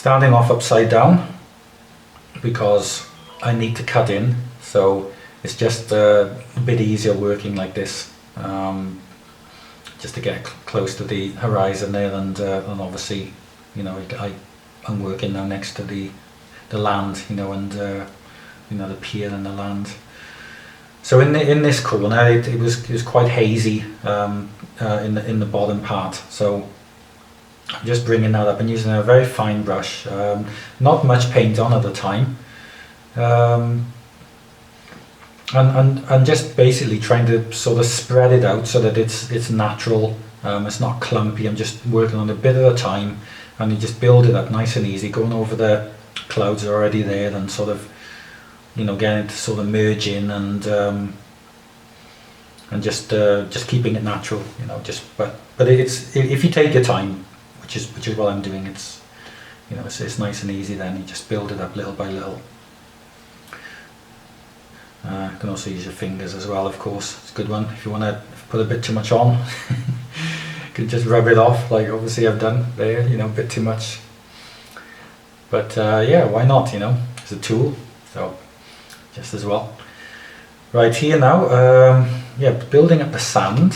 starting off upside down because I need to cut in, so it's just a bit easier working like this, just to get close to the horizon there, and obviously, you know, I'm working now next to the land, you know, and you know, the pier and the land. So in this corner, it was quite hazy in the bottom part. So I'm just bringing that up and using a very fine brush. Not much paint on at the time, and just basically trying to sort of spread it out so that it's natural. It's not clumpy. I'm just working on a bit at a time, and you just build it up nice and easy, going over the clouds are already there, and sort of, you know, getting to sort of merge in, and just keeping it natural, you know. But it's, if you take your time, which is what I'm doing, it's, you know, it's nice and easy. Then you just build it up little by little. You can also use your fingers as well, of course. It's a good one if you want to put a bit too much on. You can just rub it off, like obviously I've done there, you know, a bit too much. But yeah, why not, you know, it's a tool, so just as well. Right, here now, yeah, building up the sand.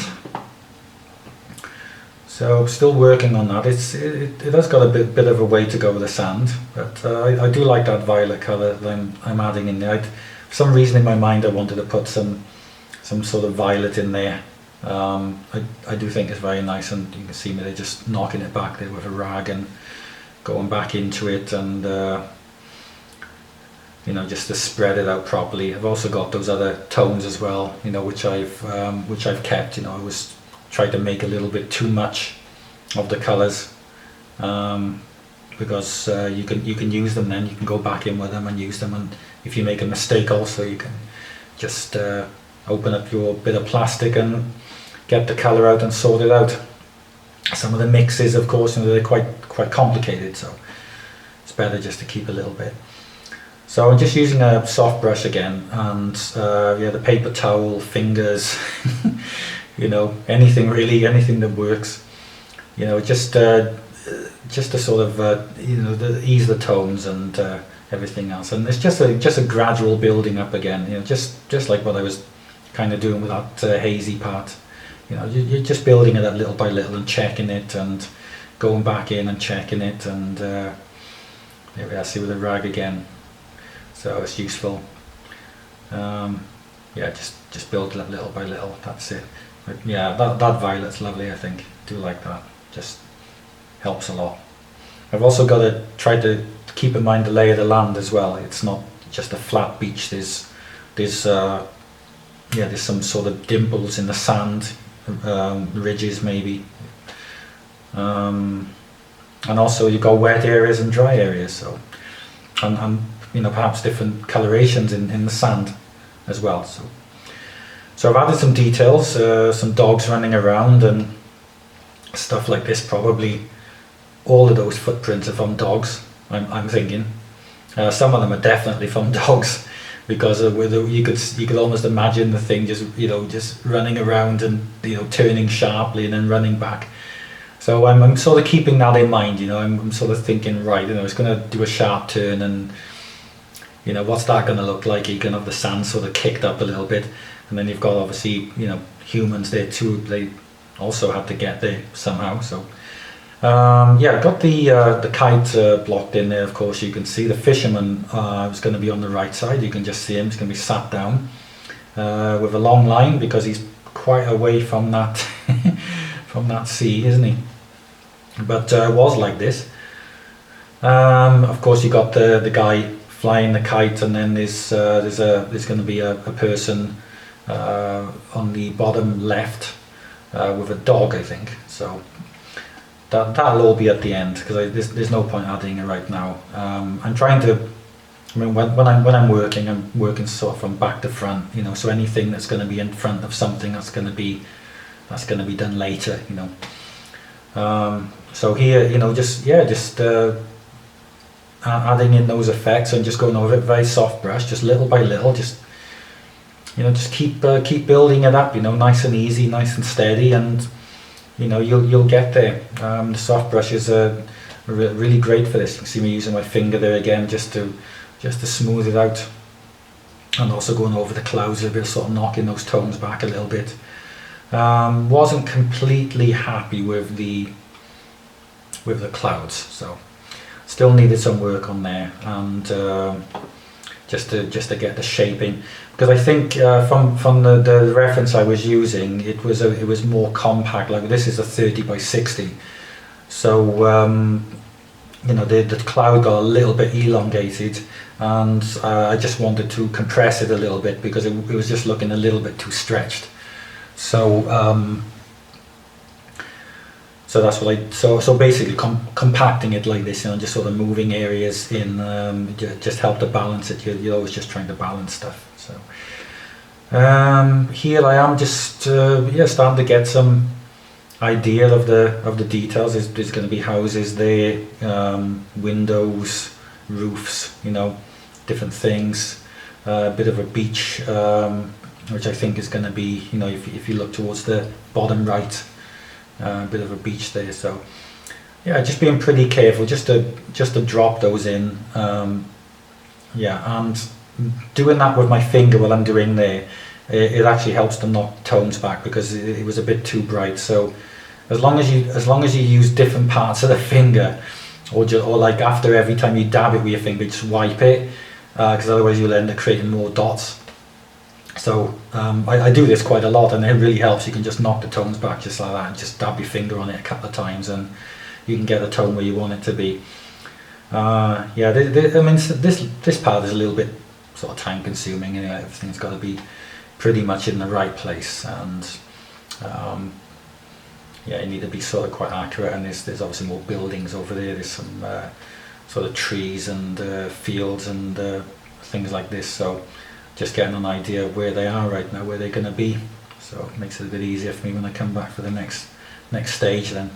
So still working on that. It has got a bit of a way to go with the sand, but I do like that violet colour that I'm adding in there. For some reason in my mind I wanted to put some sort of violet in there. I do think it's very nice, and you can see me there just knocking it back there with a rag and going back into it, and you know, just to spread it out properly. I've also got those other tones as well, you know, which I've kept. You know, I was trying to make a little bit too much of the colours, because you can use them, then you can go back in with them and use them, and if you make a mistake also, you can just open up your bit of plastic and get the colour out and sort it out. Some of the mixes, of course, you know, they're quite complicated, so it's better just to keep a little bit. So I'm just using a soft brush again, and yeah, the paper towel, fingers, you know, anything really, anything that works, you know, just to sort of you know, ease the tones and everything else. And it's just a gradual building up again, you know, just like what I was kind of doing with that hazy part. You know, you're just building it up little by little and checking it and going back in and checking it, and there we are, see with the rag again. So it's useful. Yeah, just build it up little by little. That's it. But yeah, that violet's lovely. I think do like that. Just helps a lot. I've also got to try to keep in mind the lay of the land as well. It's not just a flat beach. There's yeah, there's some sort of dimples in the sand, ridges maybe, and also you've got wet areas and dry areas. So and you know, perhaps different colorations in the sand as well. So I've added some details, some dogs running around and stuff like this. Probably all of those footprints are from dogs, I'm thinking. Some of them are definitely from dogs, because you could almost imagine the thing just, you know, just running around and, you know, turning sharply and then running back. So I'm sort of keeping that in mind, you know. I'm sort of thinking, right, you know, it's going to do a sharp turn, and you know, what's that going to look like? You can have the sand sort of kicked up a little bit, and then you've got obviously, you know, humans there too. They also have to get there somehow. So yeah, I've got the kite blocked in there. Of course, you can see the fisherman is going to be on the right side. You can just see him. He's going to be sat down with a long line, because he's quite away from that from that sea, isn't he? But it was like this. Of course, you got the guy flying the kite, and then there's going to be a person on the bottom left with a dog, I think. So that'll all be at the end, because there's no point adding it right now. I'm trying to, I mean, when I'm working sort of from back to front, you know. So anything that's going to be in front of something that's going to be done later, you know. So here, you know, just adding in those effects and just going over it, very soft brush, just little by little, just, you know, just keep building it up, you know, nice and easy, nice and steady, and you know, you'll get there. The soft brushes are really great for this. You can see me using my finger there again just to smooth it out, and also going over the clouds a bit, sort of knocking those tones back a little bit. Wasn't completely happy with the clouds, so still needed some work on there, and just to get the shaping, because I think from the reference I was using, it was more compact. Like this is a 30 by 60, so you know, the cloud got a little bit elongated, and I just wanted to compress it a little bit because it was just looking a little bit too stretched. So so that's what so basically compacting it like this, you know, just sort of moving areas in, just help to balance it. You're always just trying to balance stuff. So here I am just starting to get some idea of the details. There's going to be houses there, windows, roofs, you know, different things, a bit of a beach, which I think is going to be, you know, if you look towards the bottom right, a bit of a beach there. So yeah, just being pretty careful just to drop those in, yeah, and doing that with my finger while I'm doing there, it actually helps to knock tones back, because it was a bit too bright. So as long as you use different parts of the finger, or like after every time you dab it with your finger, just wipe it, because otherwise you'll end up creating more dots. So I do this quite a lot, and it really helps. You can just knock the tones back just like that, and just dab your finger on it a couple of times, and you can get the tone where you want it to be. Yeah, I mean, this part is a little bit sort of time consuming. You know, everything's got to be pretty much in the right place, and yeah, you need to be sort of quite accurate. And there's obviously more buildings over there. There's some sort of trees and fields and things like this. So just getting an idea of where they are right now, where they're going to be. So it makes it a bit easier for me when I come back for the next stage then.